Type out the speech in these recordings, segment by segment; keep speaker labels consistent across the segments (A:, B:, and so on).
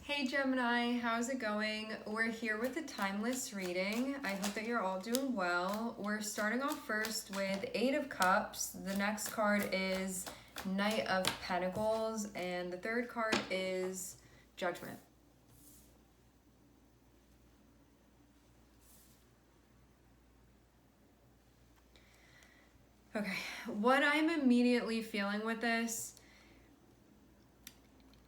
A: Hey Gemini, how's it going? We're here with a timeless reading. I hope that you're all doing well. We're starting off first with Eight of Cups. The next card is Knight of Pentacles, and the third card is Judgment. Okay, what I'm immediately feeling with this,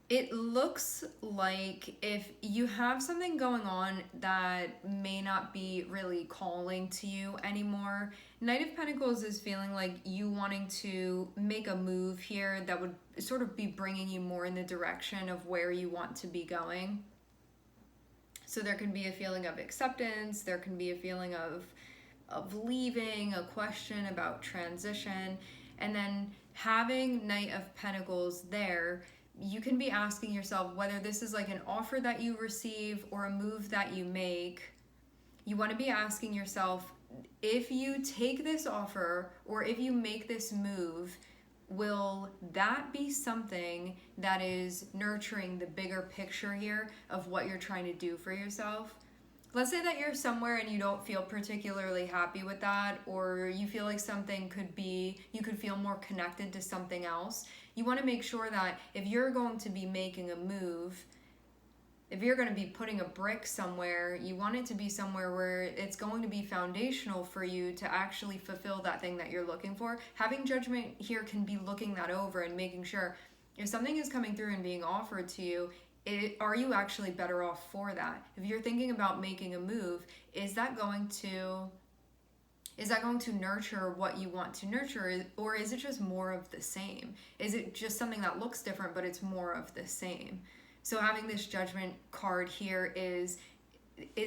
A: it looks like if you have something going on that may not be really calling to you anymore, Knight of Pentacles is feeling like you wanting to make a move here that would sort of be bringing you more in the direction of where you want to be going. So there can be a feeling of acceptance, there can be a feeling of leaving, a question about transition, and then having Knight of Pentacles there, you can be asking yourself whether this is like an offer that you receive or a move that you make. You want to be asking yourself, if you take this offer or if you make this move, will that be something that is nurturing the bigger picture here of what you're trying to do for yourself? Let's say that you're somewhere and you don't feel particularly happy with that, or you feel like something could be, you could feel more connected to something else. You want to make sure that if you're going to be making a move, if you're going to be putting a brick somewhere, you want it to be somewhere where it's going to be foundational for you to actually fulfill that thing that you're looking for. Having Judgment here can be looking that over and making sure if something is coming through and being offered to you, are you actually better off for that? If you're thinking about making a move, is that going to nurture what you want to nurture, or is it just more of the same? Is it just something that looks different but it's more of the same? So having this Judgment card here is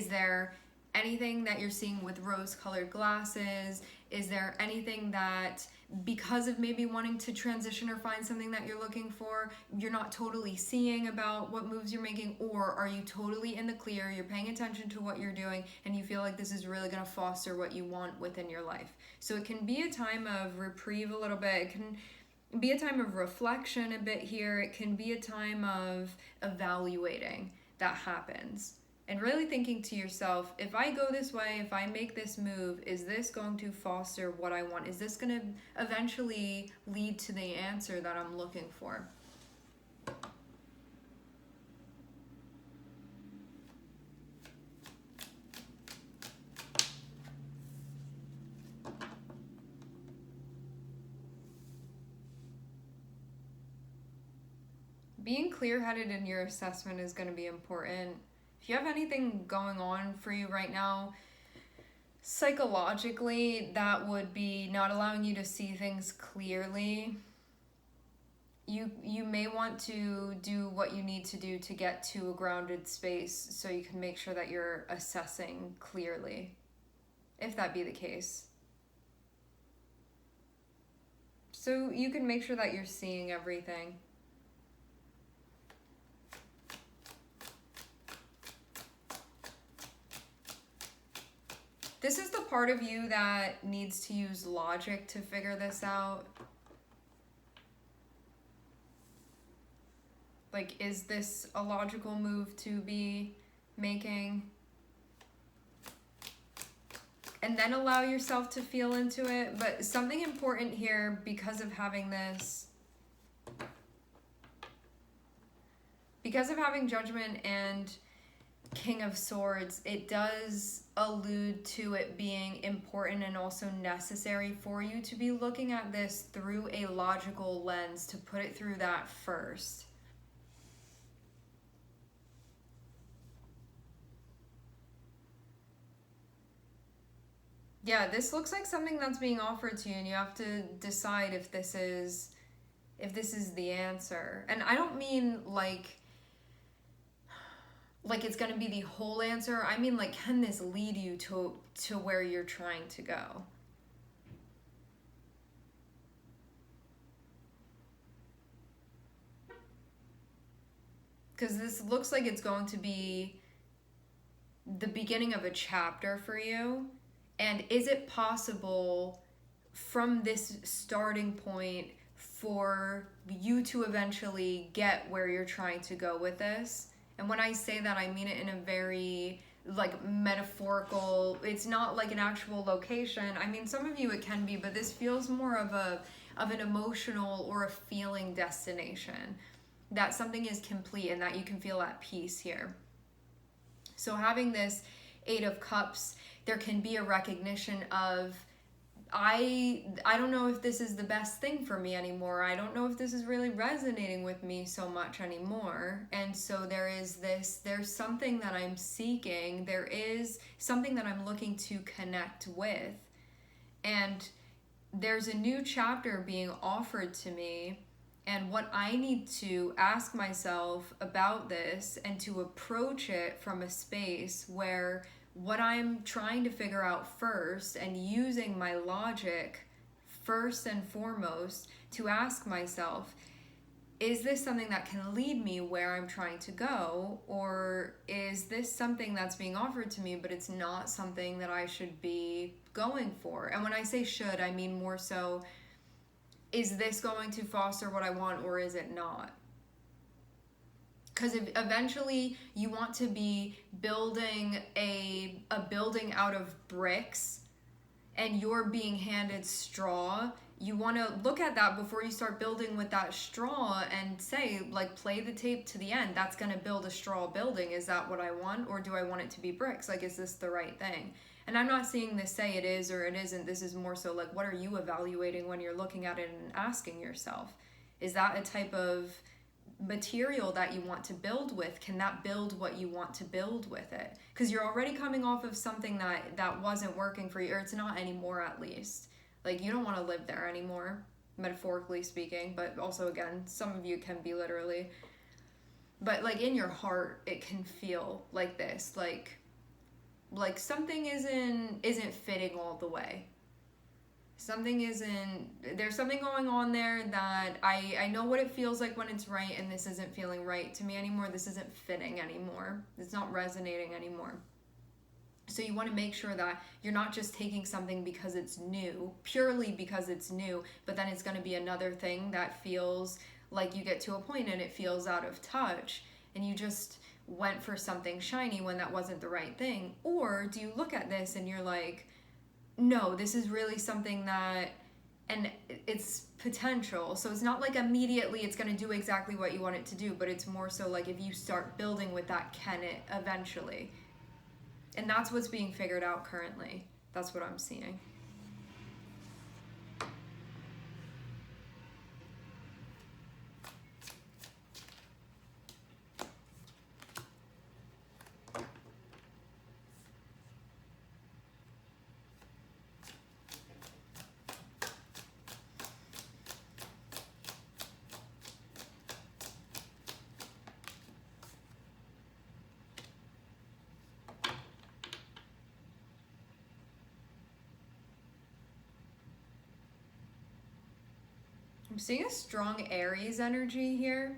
A: there anything that you're seeing with rose-colored glasses? Is there anything that, because of maybe wanting to transition or find something that you're looking for, you're not totally seeing about what moves you're making? Or are you totally in the clear, you're paying attention to what you're doing, and you feel like this is really going to foster what you want within your life? So it can be a time of reprieve a little bit. It can be a time of reflection a bit here. It can be a time of evaluating that happens. And really thinking to yourself, if I go this way, if I make this move, is this going to foster what I want? Is this going to eventually lead to the answer that I'm looking for? Being clear-headed in your assessment is going to be important. If you have anything going on for you right now, psychologically, that would be not allowing you to see things clearly. You may want to do what you need to do to get to a grounded space so you can make sure that you're assessing clearly, if that be the case. So you can make sure that you're seeing everything. This is the part of you that needs to use logic to figure this out. Like, is this a logical move to be making? And then allow yourself to feel into it. But something important here, because of having this, because of having Judgment and King of Swords, it does allude to it being important and also necessary for you to be looking at this through a logical lens, to put it through that first. Yeah, this looks like something that's being offered to you, and you have to decide if this is the answer. And I don't mean like it's going to be the whole answer. I mean, like, can this lead you to where you're trying to go? Because this looks like it's going to be the beginning of a chapter for you. And is it possible from this starting point for you to eventually get where you're trying to go with this? And when I say that, I mean it in a very like metaphorical, it's not like an actual location. I mean, some of you it can be, but this feels more of an emotional or a feeling destination, that something is complete and that you can feel at peace here. So having this Eight of Cups, there can be a recognition of, I don't know if this is the best thing for me anymore. I don't know if this is really resonating with me so much anymore. And so there's something that I'm seeking. There is something that I'm looking to connect with. And there's a new chapter being offered to me. And what I need to ask myself about this and to approach it from a space where what I'm trying to figure out first and using my logic first and foremost to ask myself, is this something that can lead me where I'm trying to go? Or is this something that's being offered to me, but it's not something that I should be going for? And when I say should, I mean more so, is this going to foster what I want or is it not? Because eventually you want to be building a building out of bricks and you're being handed straw. You want to look at that before you start building with that straw and say, like, play the tape to the end. That's going to build a straw building. Is that what I want, or do I want it to be bricks? Like, is this the right thing? And I'm not seeing this say it is or it isn't. This is more so like, what are you evaluating when you're looking at it and asking yourself? Is that a type of material that you want to build with? Can that build what you want to build with it? Because you're already coming off of something that wasn't working for you, or it's not anymore at least. Like, you don't want to live there anymore, metaphorically speaking, but also, again, some of you can be literally. But, like, in your heart, it can feel like this, like something isn't fitting all the way. There's something going on there that I know what it feels like when it's right, and this isn't feeling right to me anymore. This isn't fitting anymore. It's not resonating anymore. So you want to make sure that you're not just taking something because it's new, purely because it's new, but then it's going to be another thing that feels like you get to a point and it feels out of touch and you just went for something shiny when that wasn't the right thing? Or do you look at this and you're like, no, this is really something that, and it's potential. So it's not like immediately it's going to do exactly what you want it to do, but it's more so like if you start building with that, can it eventually? And that's what's being figured out currently. That's what I'm seeing. I'm seeing a strong Aries energy here.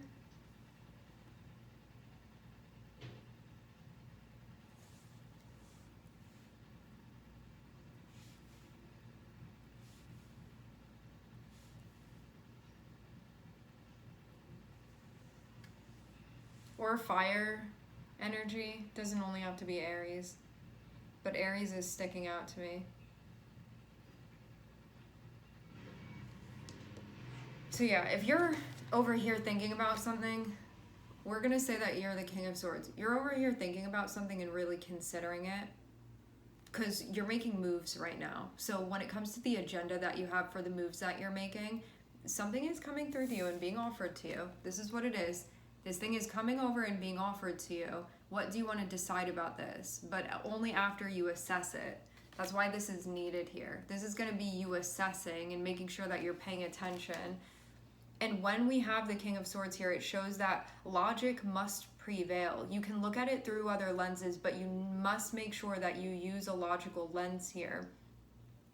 A: Or fire energy. Doesn't only have to be Aries, but Aries is sticking out to me. So yeah, if you're over here thinking about something, we're going to say that you're the King of Swords. You're over here thinking about something and really considering it because you're making moves right now. So when it comes to the agenda that you have for the moves that you're making, something is coming through to you and being offered to you. This is what it is. This thing is coming over and being offered to you. What do you want to decide about this? But only after you assess it. That's why this is needed here. This is going to be you assessing and making sure that you're paying attention. And when we have the King of Swords here, it shows that logic must prevail. You can look at it through other lenses, but you must make sure that you use a logical lens here.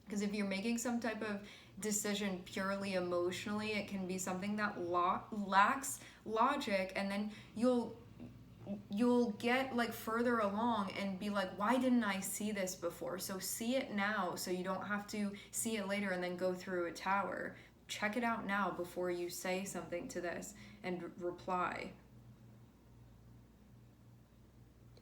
A: Because if you're making some type of decision purely emotionally, it can be something that lacks logic, and then you'll get like further along and be like, why didn't I see this before? So see it now so you don't have to see it later and then go through a tower. Check it out now before you say something to this and reply.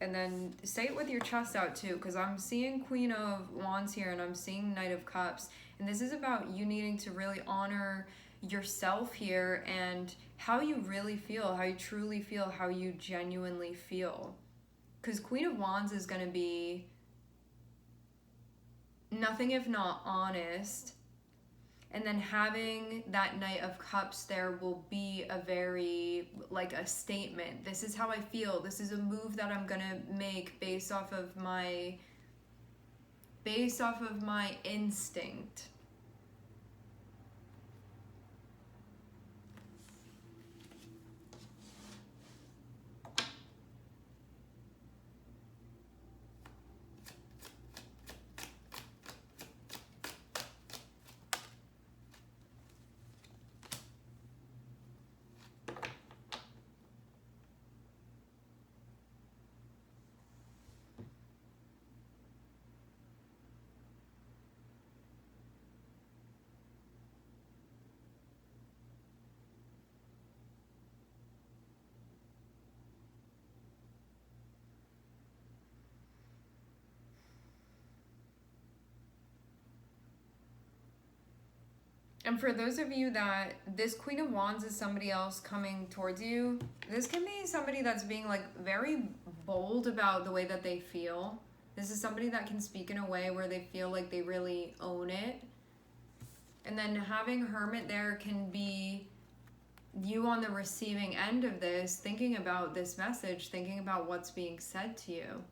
A: And then say it with your chest out too, because I'm seeing Queen of Wands here and I'm seeing Knight of Cups. And this is about you needing to really honor yourself here and how you really feel, how you truly feel, how you genuinely feel. Because Queen of Wands is going to be nothing if not honest. And then having that Knight of Cups there will be a very, like, a statement. This is how I feel. This is a move that I'm going to make based off of my instinct. And for those of you that this Queen of Wands is somebody else coming towards you, this can be somebody that's being like very bold about the way that they feel. This is somebody that can speak in a way where they feel like they really own it. And then having Hermit there can be you on the receiving end of this, thinking about this message, thinking about what's being said to you.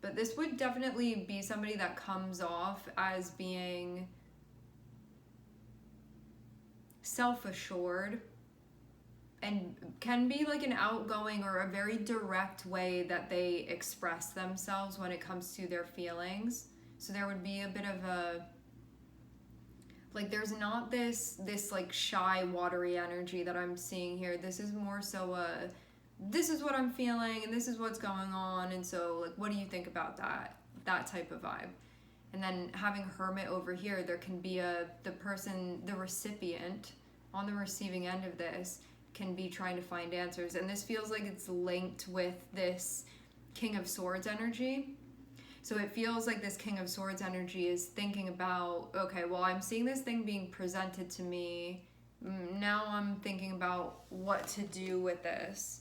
A: But this would definitely be somebody that comes off as being self-assured and can be like an outgoing or a very direct way that they express themselves when it comes to their feelings. So there would be a bit of a, like, there's not this like shy, watery energy that I'm seeing here. This is more so a, this is what I'm feeling and this is what's going on, and so like, what do you think about that type of vibe? And then having Hermit over here, there can be the person, the recipient on the receiving end of this can be trying to find answers. And this feels like it's linked with this King of Swords energy. So it feels like this King of Swords energy is thinking about, okay, well, I'm seeing this thing being presented to me. Now I'm thinking about what to do with this.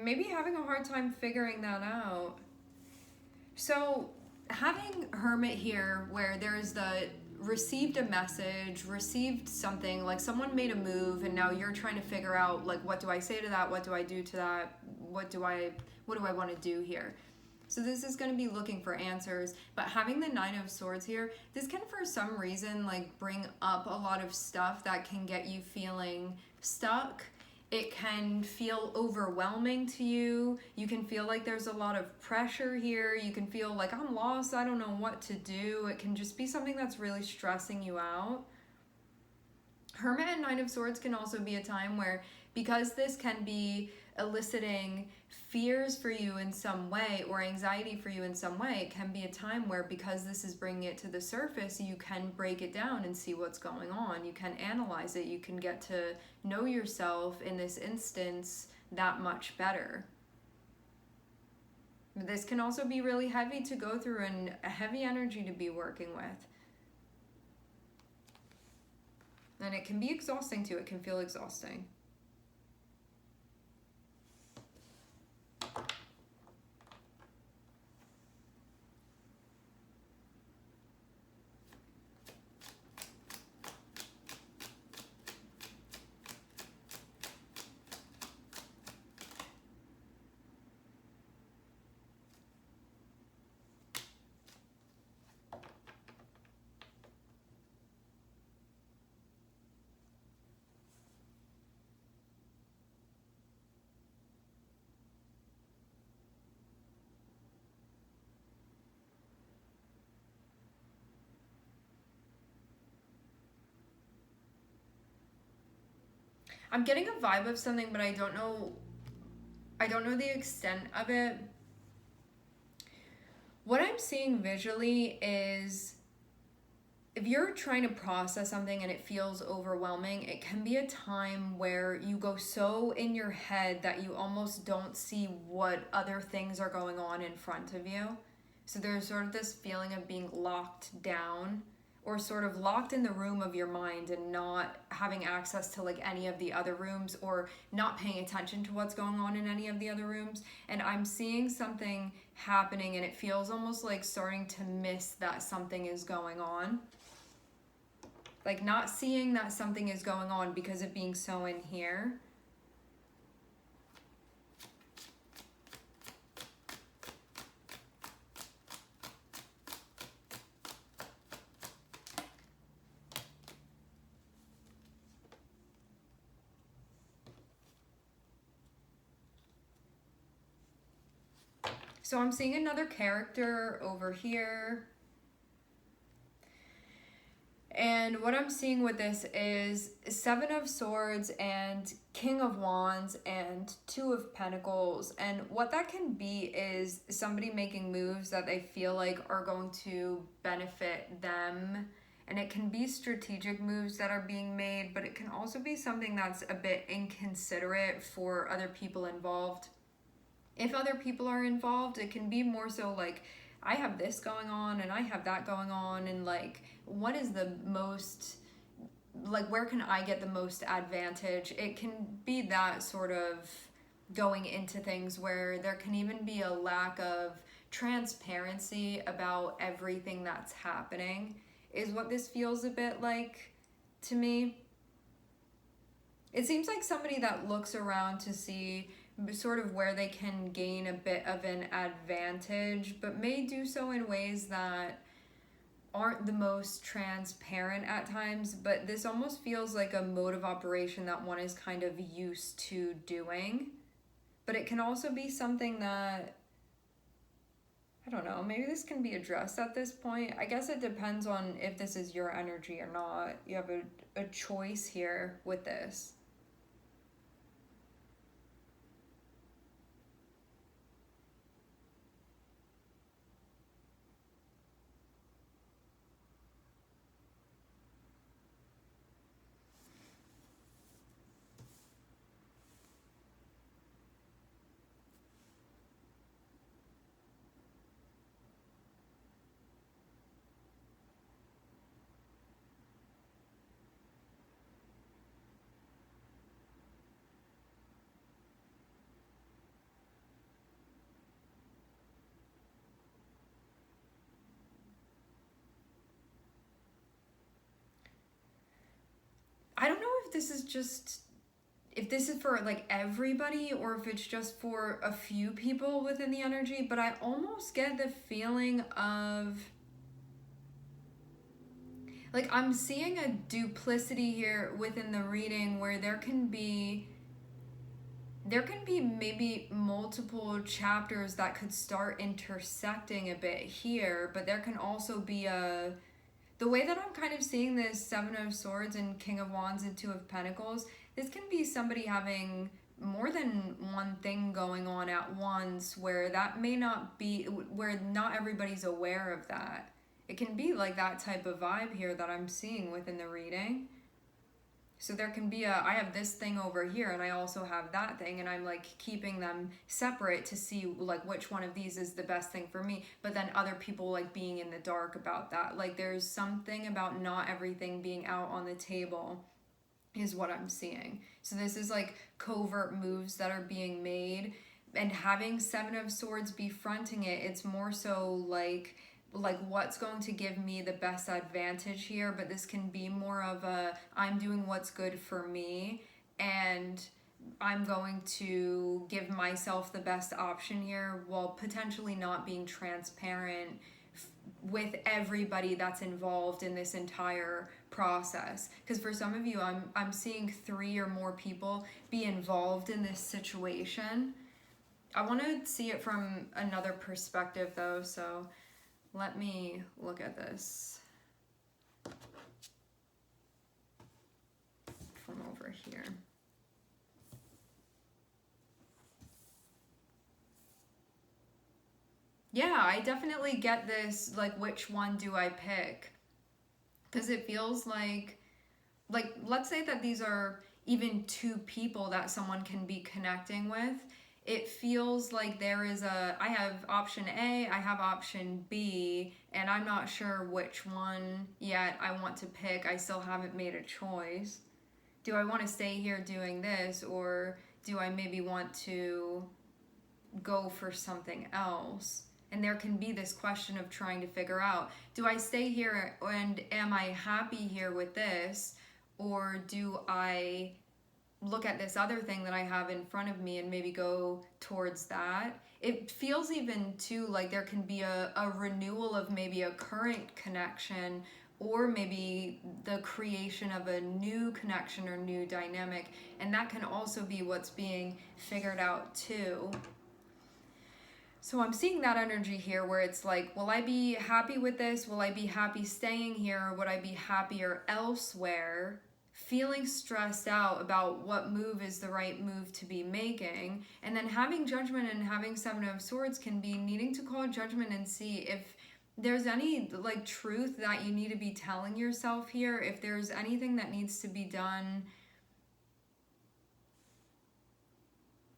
A: Maybe having a hard time figuring that out. So having Hermit here, where there's the received a message, received something, like someone made a move and now you're trying to figure out, like, what do I say to that? What do I do to that? What do I want to do here? So this is going to be looking for answers, but having the Nine of Swords here, this can for some reason like bring up a lot of stuff that can get you feeling stuck. It can feel overwhelming to you. You can feel like there's a lot of pressure here. You can feel like, I'm lost, I don't know what to do. It can just be something that's really stressing you out. Hermit and Nine of Swords can also be a time where, because this can be eliciting fears for you in some way or anxiety for you in some way, it can be a time where, because this is bringing it to the surface, you can break it down and see what's going on. You can analyze it. You can get to know yourself in this instance that much better. This can also be really heavy to go through and a heavy energy to be working with. And it can be exhausting too. It can feel exhausting. I'm getting a vibe of something, but I don't know the extent of it. What I'm seeing visually is if you're trying to process something and it feels overwhelming, it can be a time where you go so in your head that you almost don't see what other things are going on in front of you. So there's sort of this feeling of being locked down, or sort of locked in the room of your mind and not having access to like any of the other rooms, or not paying attention to what's going on in any of the other rooms. And I'm seeing something happening and it feels almost like starting to miss that something is going on. Like not seeing that something is going on because of being so in here. So I'm seeing another character over here. And what I'm seeing with this is Seven of Swords and King of Wands and Two of Pentacles. And what that can be is somebody making moves that they feel like are going to benefit them. And it can be strategic moves that are being made, but it can also be something that's a bit inconsiderate for other people involved. If other people are involved, it can be more so like, I have this going on and I have that going on, and like, what is the most, like, where can I get the most advantage? It can be that sort of going into things where there can even be a lack of transparency about everything that's happening, is what this feels a bit like to me. It seems like somebody that looks around to see sort of where they can gain a bit of an advantage, but may do so in ways that aren't the most transparent at times. But this almost feels like a mode of operation that one is kind of used to doing. But it can also be something that, I don't know, maybe this can be addressed at this point. I guess it depends on if this is your energy or not. You have a choice here with this. I don't know if this is just, if this is for like everybody or if it's just for a few people within the energy, but I almost get the feeling of like I'm seeing a duplicity here within the reading where there can be maybe multiple chapters that could start intersecting a bit here, but there can also be the way that I'm kind of seeing this Seven of Swords and King of Wands and Two of Pentacles, this can be somebody having more than one thing going on at once, where that may not be, where not everybody's aware of that. It can be like that type of vibe here that I'm seeing within the reading. So there can be I have this thing over here and I also have that thing, and I'm like keeping them separate to see like which one of these is the best thing for me, but then other people like being in the dark about that. Like there's something about not everything being out on the table is what I'm seeing. So this is like covert moves that are being made, and having Seven of Swords be fronting it, it's more so like what's going to give me the best advantage here. But this can be more of a, I'm doing what's good for me and I'm going to give myself the best option here, while potentially not being transparent with everybody that's involved in this entire process. Because for some of you, I'm seeing 3 or more people be involved in this situation. I want to see it from another perspective though, so let me look at this from over here. Yeah, I definitely get this, like, which one do I pick? Because it feels like, let's say that these are even two people that someone can be connecting with. It feels like there is I have option A, I have option B, and I'm not sure which one yet I want to pick. I still haven't made a choice. Do I want to stay here doing this, or do I maybe want to go for something else? And there can be this question of trying to figure out, do I stay here and am I happy here with this, or do I look at this other thing that I have in front of me and maybe go towards that? It feels even too like there can be a renewal of maybe a current connection, or maybe the creation of a new connection or new dynamic, and that can also be what's being figured out too. So I'm seeing that energy here where it's like, will I be happy with this? Will I be happy staying here? Or would I be happier elsewhere? Feeling stressed out about what move is the right move to be making. And then having judgment and having Seven of Swords can be needing to call judgment and see if there's any like truth that you need to be telling yourself here, if there's anything that needs to be done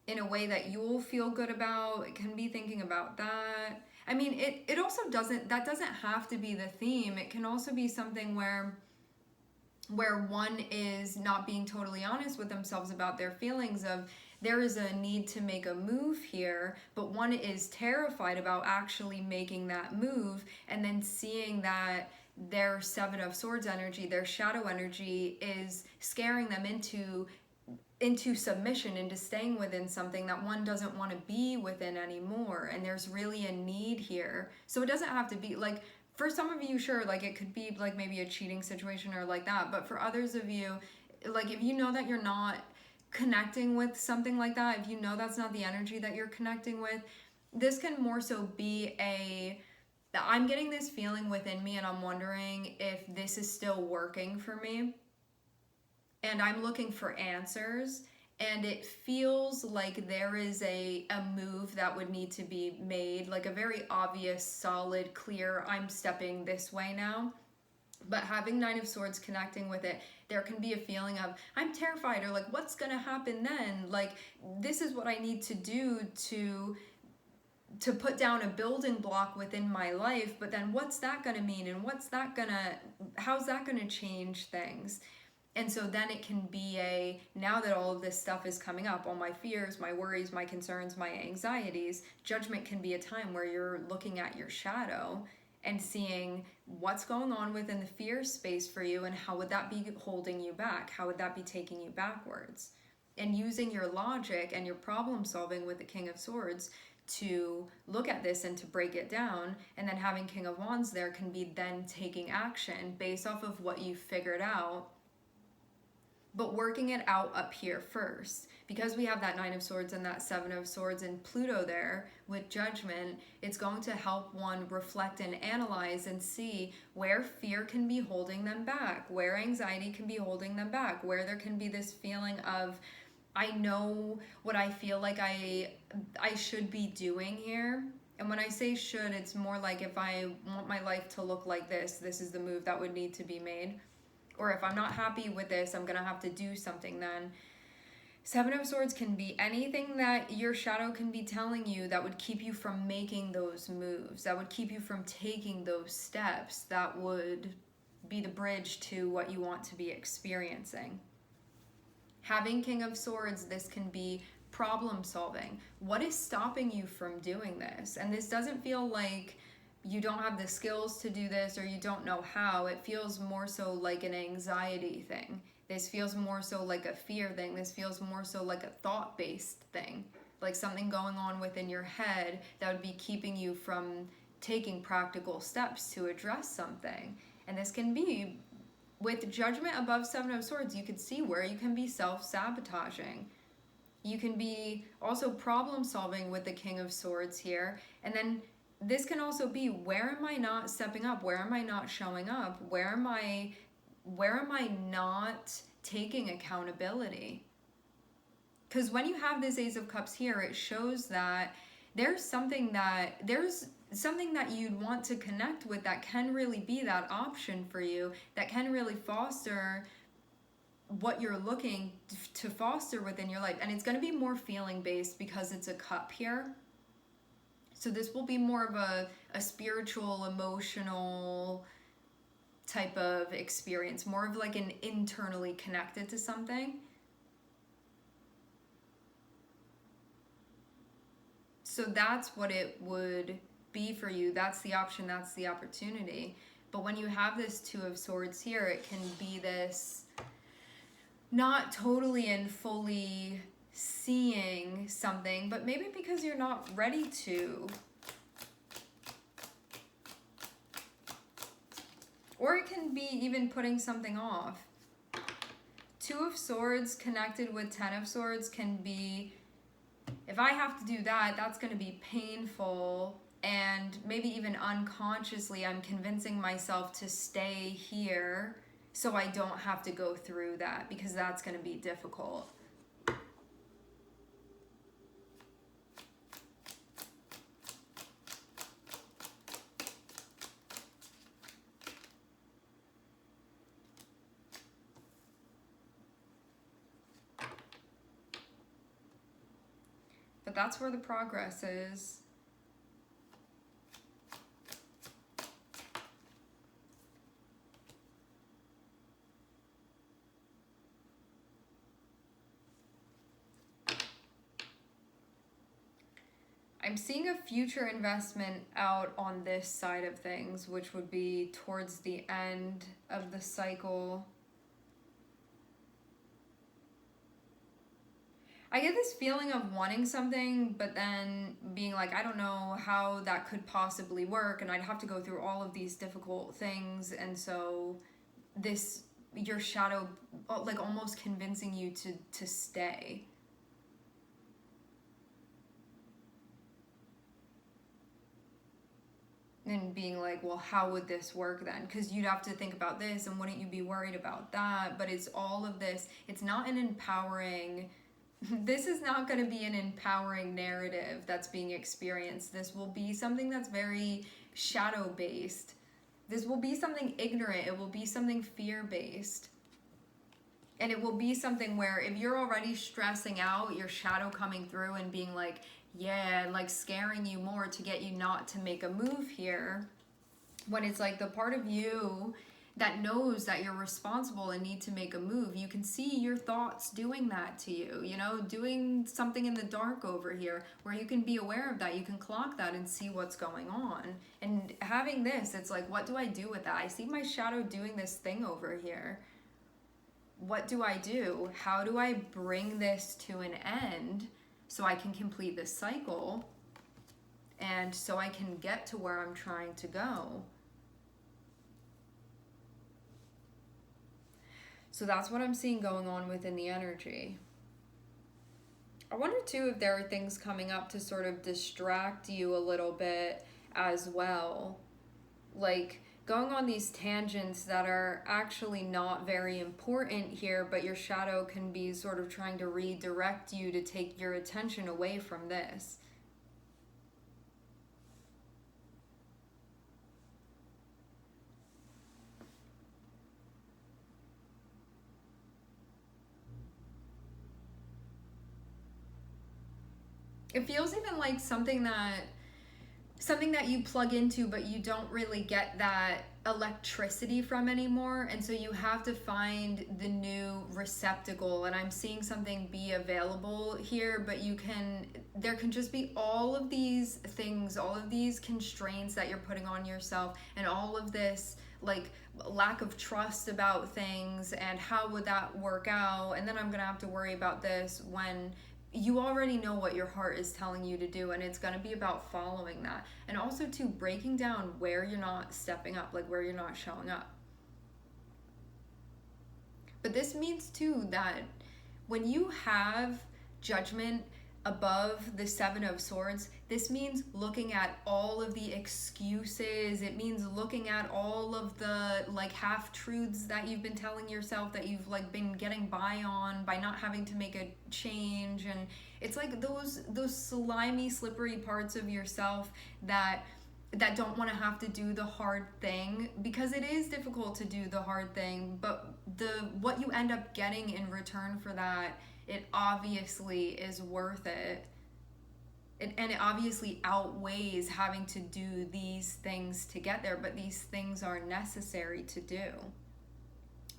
A: in a way that you'll feel good about. It can be thinking about that. I mean, it also doesn't, that doesn't have to be the theme. It can also be something where one is not being totally honest with themselves about their feelings of there is a need to make a move here, but one is terrified about actually making that move, and then seeing that their Seven of Swords energy, their shadow energy, is scaring them into submission, into staying within something that one doesn't want to be within anymore. And there's really a need here. So it doesn't have to be like, for some of you, sure, like it could be like maybe a cheating situation or like that. But for others of you, like if you know that you're not connecting with something like that, if you know that's not the energy that you're connecting with, this can more so be I'm getting this feeling within me and I'm wondering if this is still working for me, and I'm looking for answers, and it feels like there is a move that would need to be made, like a very obvious, solid, clear, I'm stepping this way now. But having Nine of Swords connecting with it, there can be a feeling of, I'm terrified, or like, what's gonna happen then? Like, this is what I need to do to put down a building block within my life, but then what's that gonna mean? And how's that gonna change things? And so then it can be now that all of this stuff is coming up, all my fears, my worries, my concerns, my anxieties, judgment can be a time where you're looking at your shadow and seeing what's going on within the fear space for you, and how would that be holding you back? How would that be taking you backwards? And using your logic and your problem solving with the King of Swords to look at this and to break it down, and then having King of Wands there can be then taking action based off of what you figured out, but working it out up here first. Because we have that Nine of Swords and that Seven of Swords and Pluto there with judgment, it's going to help one reflect and analyze and see where fear can be holding them back, where anxiety can be holding them back, where there can be this feeling of, I know what I feel like I should be doing here. And when I say should, it's more like, if I want my life to look like this is the move that would need to be made. Or if I'm not happy with this, I'm gonna have to do something then. Seven of Swords can be anything that your shadow can be telling you that would keep you from making those moves, that would keep you from taking those steps, that would be the bridge to what you want to be experiencing. Having King of Swords, this can be problem solving. What is stopping you from doing this? And this doesn't feel like you don't have the skills to do this or you don't know how. It feels more so like an anxiety thing. This feels more so like a fear thing. This feels more so like a thought-based thing, like something going on within your head that would be keeping you from taking practical steps to address something. And this can be, with judgment above Seven of Swords, you could see where you can be self-sabotaging. You can be also problem solving with the King of Swords here. And then this can also be, where am I not stepping up? Where am I not showing up? Where am I not taking accountability? Because when you have this Ace of Cups here, it shows that there's something that you'd want to connect with, that can really be that option for you, that can really foster what you're looking to foster within your life. And it's going to be more feeling based because it's a cup here. So this will be more of a spiritual, emotional type of experience, more of like an internally connected to something. So that's what it would be for you. That's the option, that's the opportunity. But when you have this Two of Swords here, it can be this not totally and fully seeing something, but maybe because you're not ready to. Or it can be even putting something off. Two of Swords connected with Ten of Swords can be, if I have to do that, that's going to be painful, and maybe even unconsciously I'm convincing myself to stay here so I don't have to go through that, because that's going to be difficult. But that's where the progress is. I'm seeing a future investment out on this side of things, which would be towards the end of the cycle. I get this feeling of wanting something, but then being like, I don't know how that could possibly work, and I'd have to go through all of these difficult things, and so this, your shadow, like almost convincing you to stay. And being like, well, how would this work then? Because you'd have to think about this, and wouldn't you be worried about that? But it's all of this. It's not an empowering, this is not going to be an empowering narrative that's being experienced. This will be something that's very shadow based. This will be something ignorant. It will be something fear based. And it will be something where if you're already stressing out, your shadow coming through and being like, yeah, and like scaring you more to get you not to make a move here, when it's like the part of you that knows that you're responsible and need to make a move, you can see your thoughts doing that to you, you know, doing something in the dark over here, where you can be aware of that, you can clock that and see what's going on. And having this, it's like, what do I do with that? I see my shadow doing this thing over here. What do I do? How do I bring this to an end so I can complete this cycle and so I can get to where I'm trying to go? So that's what I'm seeing going on within the energy. I wonder too if there are things coming up to sort of distract you a little bit as well. Like going on these tangents that are actually not very important here, but your shadow can be sort of trying to redirect you to take your attention away from this. It feels even like something that you plug into, but you don't really get that electricity from anymore, and so you have to find the new receptacle. And I'm seeing something be available here, but there can just be all of these things, all of these constraints that you're putting on yourself, and all of this like lack of trust about things, and how would that work out, and then I'm gonna have to worry about this, when you already know what your heart is telling you to do, and it's going to be about following that. And also too, breaking down where you're not stepping up, like where you're not showing up. But this means too that when you have judgment above the Seven of Swords, this means looking at all of the excuses. It means looking at all of the like half-truths that you've been telling yourself, that you've like been getting by on by not having to make a change. And it's like those slimy, slippery parts of yourself that that don't want to have to do the hard thing, because it is difficult to do the hard thing, but what you end up getting in return for that, it obviously is worth it. And it obviously outweighs having to do these things to get there, but these things are necessary to do.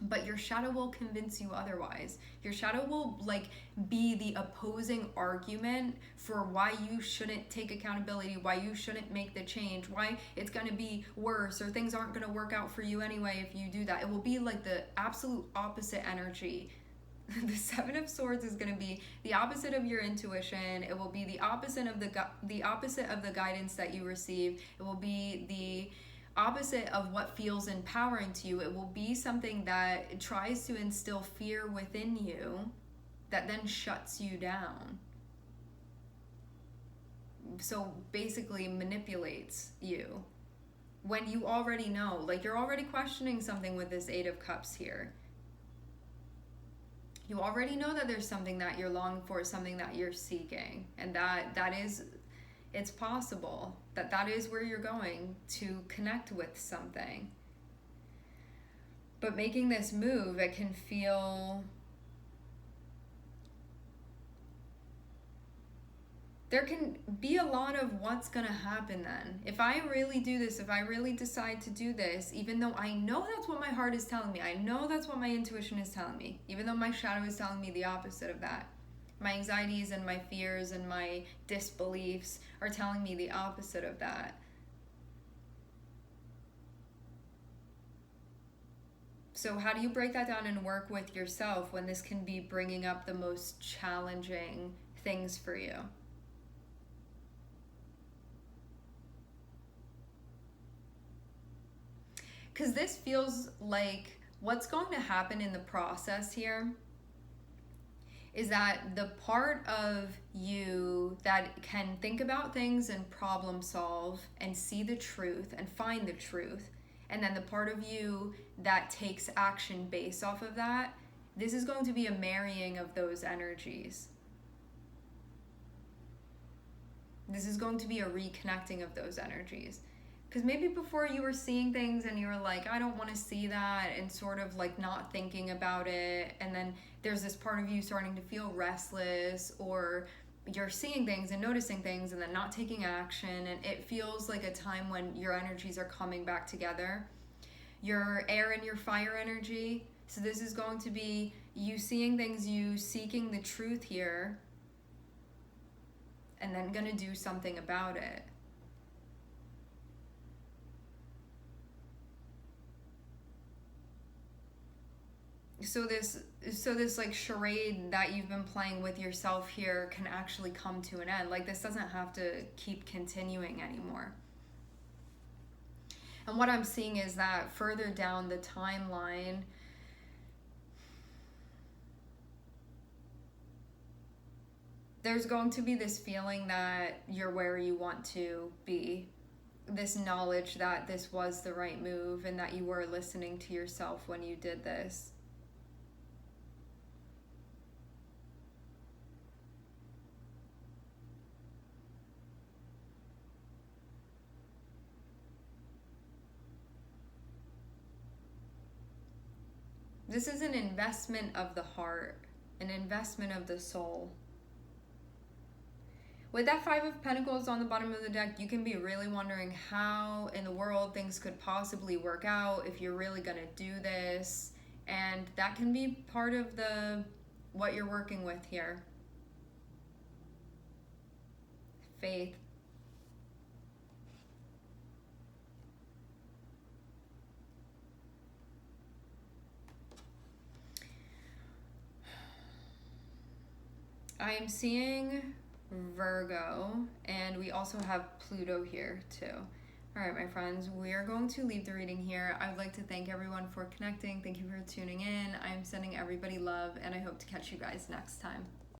A: But your shadow will convince you otherwise. Your shadow will like be the opposing argument for why you shouldn't take accountability, why you shouldn't make the change, why it's going to be worse, or things aren't going to work out for you anyway if you do that. It will be like the absolute opposite energy. The Seven of Swords is going to be the opposite of your intuition. It will be the opposite of the opposite of the guidance that you receive. It will be the opposite of what feels empowering to you. It will be something that tries to instill fear within you that then shuts you down. So basically manipulates you when you already know, like you're already questioning something with this Eight of Cups here. You already know that there's something that you're longing for, something that you're seeking, and that is, it's possible that is where you're going to connect with something. But making this move, it can feel, there can be a lot of what's gonna happen then. If I really do this, if I really decide to do this, even though I know that's what my heart is telling me, I know that's what my intuition is telling me, even though my shadow is telling me the opposite of that. My anxieties and my fears and my disbeliefs are telling me the opposite of that. So how do you break that down and work with yourself when this can be bringing up the most challenging things for you? Because this feels like what's going to happen in the process here is that the part of you that can think about things and problem solve and see the truth and find the truth, and then the part of you that takes action based off of that, this is going to be a marrying of those energies. This is going to be a reconnecting of those energies. Because maybe before you were seeing things and you were like, I don't want to see that, and sort of like not thinking about it, and then there's this part of you starting to feel restless, or you're seeing things and noticing things and then not taking action, and it feels like a time when your energies are coming back together. Your air and your fire energy. So this is going to be you seeing things, you seeking the truth here, and then gonna do something about it. So this like charade that you've been playing with yourself here can actually come to an end. Like this doesn't have to keep continuing anymore. And what I'm seeing is that further down the timeline, there's going to be this feeling that you're where you want to be. This knowledge that this was the right move and that you were listening to yourself when you did this. This is an investment of the heart, an investment of the soul. With that Five of Pentacles on the bottom of the deck, you can be really wondering how in the world things could possibly work out, if you're really going to do this. And that can be part of what you're working with here. Faith. I am seeing Virgo, and we also have Pluto here too. All right, my friends, we are going to leave the reading here. I would like to thank everyone for connecting. Thank you for tuning in. I'm sending everybody love, and I hope to catch you guys next time.